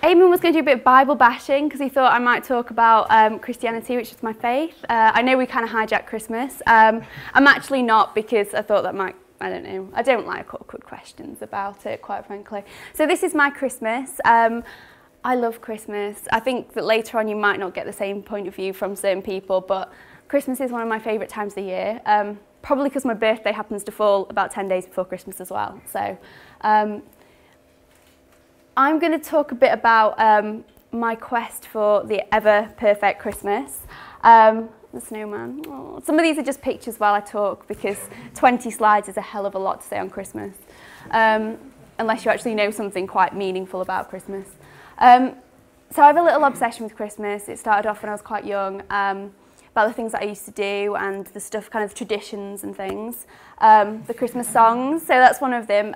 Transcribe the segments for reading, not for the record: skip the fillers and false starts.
Eamon was going to do a bit of Bible bashing because he thought I might talk about Christianity, which is my faith. I know we kind of hijacked Christmas. I'm actually not, because I thought that might, I don't know, I don't like awkward questions about it, quite frankly. So this is my Christmas. I love Christmas. I think that later on you might not get the same point of view from certain people, but Christmas is one of my favourite times of the year. Probably because my birthday happens to fall about 10 days before Christmas as well. So I'm going to talk a bit about my quest for the ever-perfect Christmas. The snowman. Oh, some of these are just pictures while I talk, because 20 slides is a hell of a lot to say on Christmas, unless you actually know something quite meaningful about Christmas. So I have a little obsession with Christmas. It started off when I was quite young, about the things that I used to do and the stuff, kind of traditions and things. The Christmas songs, so that's one of them.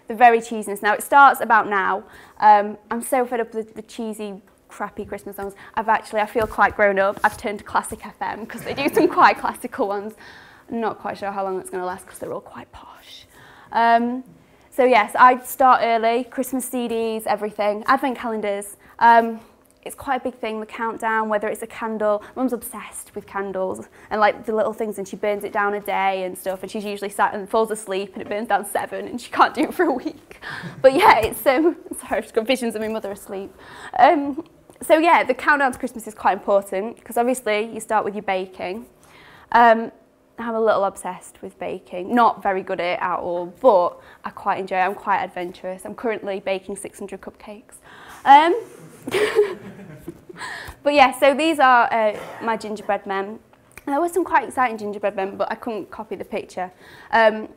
The very cheesiness. Now, it starts about now. I'm so fed up with the cheesy, crappy Christmas songs. I feel quite grown up. I've turned to Classic FM because they do some quite classical ones. I'm not quite sure how long it's going to last because they're all quite posh. So yes, I start early, Christmas CDs, everything, advent calendars. It's quite a big thing, the countdown, whether it's a candle. Mum's obsessed with candles and like the little things, and she burns it down a day and stuff, and she's usually sat and falls asleep and it burns down 7 and she can't do it for a week. But yeah, it's sorry, I've just got visions of my mother asleep. So yeah, the countdown to Christmas is quite important because obviously you start with your baking. I'm a little obsessed with baking, not very good at it at all, but I quite enjoy it. I'm quite adventurous. I'm currently baking 600 cupcakes. But yeah, so these are my gingerbread men. There were some quite exciting gingerbread men, but I couldn't copy the picture. And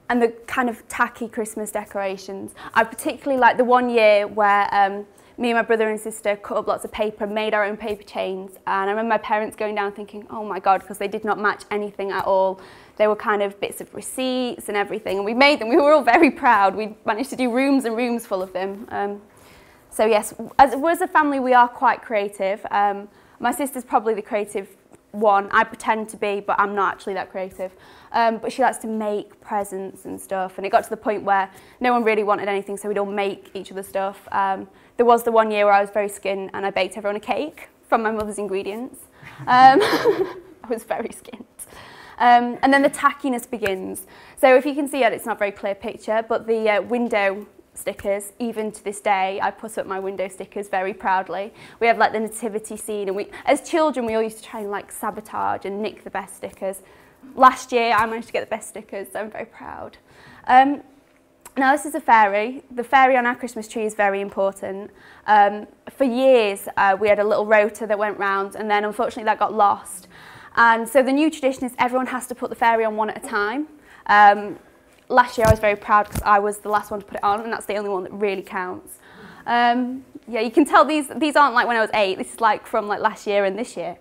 the kind of tacky Christmas decorations. I particularly like the one year where me and my brother and sister cut up lots of paper and made our own paper chains. And I remember my parents going down thinking, oh my God, because they did not match anything at all. They were kind of bits of receipts and everything. And we made them. We were all very proud. We managed to do rooms and rooms full of them. So yes, as a family, we are quite creative. My sister's probably the creative one. I pretend to be, but I'm not actually that creative. But she likes to make presents and stuff. And it got to the point where no one really wanted anything, so we'd all make each other stuff. There was the one year where I was very skint and I baked everyone a cake from my mother's ingredients. I was very skint. And then the tackiness begins. So if you can see it, it's not a very clear picture, but the window stickers, even to this day, I put up my window stickers very proudly. We have like the nativity scene, and as children we all used to try and like sabotage and nick the best stickers. Last year I managed to get the best stickers, so I'm very proud. Now this is a fairy. The fairy on our Christmas tree is very important. For years we had a little rota that went round, and then unfortunately that got lost. And so the new tradition is everyone has to put the fairy on one at a time. Last year I was very proud because I was the last one to put it on, and that's the only one that really counts. Yeah, you can tell these aren't like when I was 8, this is like from like last year and this year.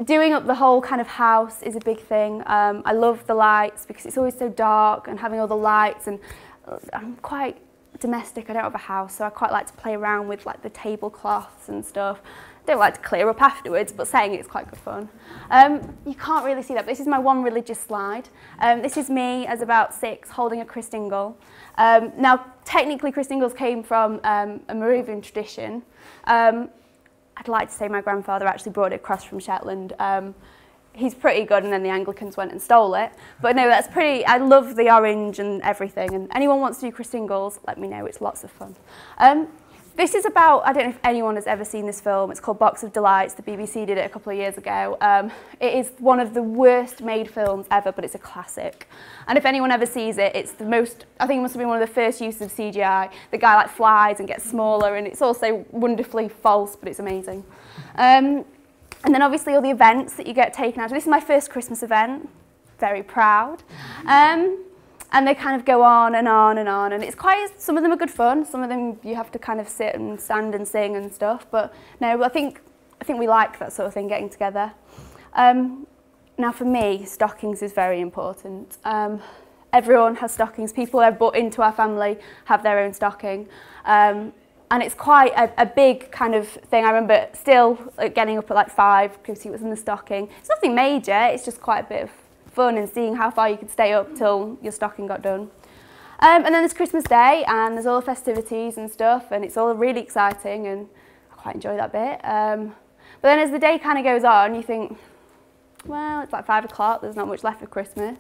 Doing up the whole kind of house is a big thing. I love the lights because it's always so dark, and having all the lights, and I'm quite domestic, I don't have a house, so I quite like to play around with like the tablecloths and stuff. Don't like to clear up afterwards, but saying it's quite good fun. You can't really see that, but this is my one religious slide. This is me as about 6 holding a Christingle. Now, technically Christingles came from a Moravian tradition. I'd like to say my grandfather actually brought it across from Shetland. He's pretty good, and then the Anglicans went and stole it. But no, that's pretty, I love the orange and everything, and anyone wants to do Christingles, let me know, it's lots of fun. This is about, I don't know if anyone has ever seen this film, it's called Box of Delights, the BBC did it a couple of years ago. It is one of the worst made films ever, but it's a classic. And if anyone ever sees it, it's the most, I think it must have been one of the first uses of CGI. The guy like flies and gets smaller, and it's also wonderfully false, but it's amazing. And then obviously all the events that you get taken out. This is my first Christmas event, very proud. And they kind of go on and on and on, and it's quite, some of them are good fun, some of them you have to kind of sit and stand and sing and stuff, but no, I think we like that sort of thing, getting together. Now for me, stockings is very important. Everyone has stockings, people I've brought into our family have their own stocking, and it's quite a big kind of thing. I remember still getting up at like 5 because he was in the stocking. It's nothing major, it's just quite a bit of fun and seeing how far you could stay up till your stocking got done. And then there's Christmas Day, and there's all the festivities and stuff, and it's all really exciting, and I quite enjoy that bit. But then as the day kind of goes on, you think, well, it's like 5 o'clock, there's not much left of Christmas.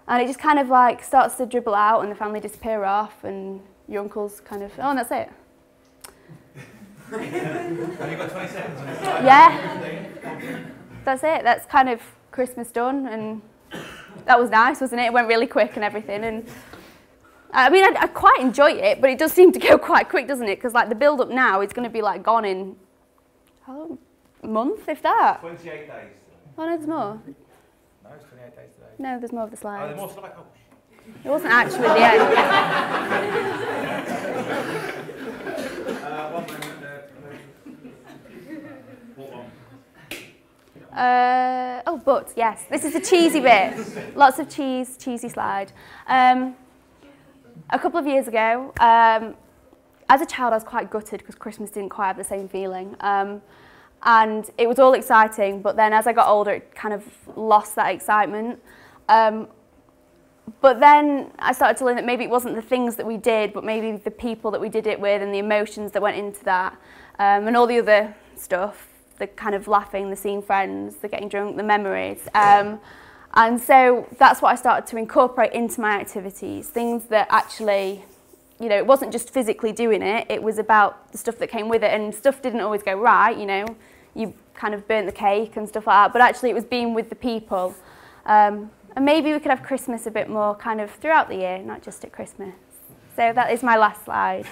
And it just kind of like starts to dribble out, and the family disappear off, and your uncle's kind of, oh, and that's it. Have you got 20 seconds on this? Yeah, that's it. That's kind of Christmas done, and that was nice, wasn't it? It went really quick and everything, and I mean, I quite enjoy it, but it does seem to go quite quick, doesn't it? Because like the build-up now is going to be like gone in a month, if that. 28 days. Oh no, there's more. No, it's 28 days today. No, there's more of the Oh, slides. there's more slides. Oh. It wasn't actually the end. 1 moment. Oh, but yes, this is the cheesy bit. Lots of cheese, cheesy slide. A couple of years ago, as a child, I was quite gutted because Christmas didn't quite have the same feeling. And it was all exciting, but then as I got older, it kind of lost that excitement. But then I started to learn that maybe it wasn't the things that we did, but maybe the people that we did it with and the emotions that went into that, and all the other stuff, the kind of laughing, the seeing friends, the getting drunk, the memories. And so that's what I started to incorporate into my activities, things that actually, you know, it wasn't just physically doing it, it was about the stuff that came with it, and stuff didn't always go right, you know, you kind of burnt the cake and stuff like that, but actually it was being with the people. And maybe we could have Christmas a bit more kind of throughout the year, not just at Christmas. So that is my last slide.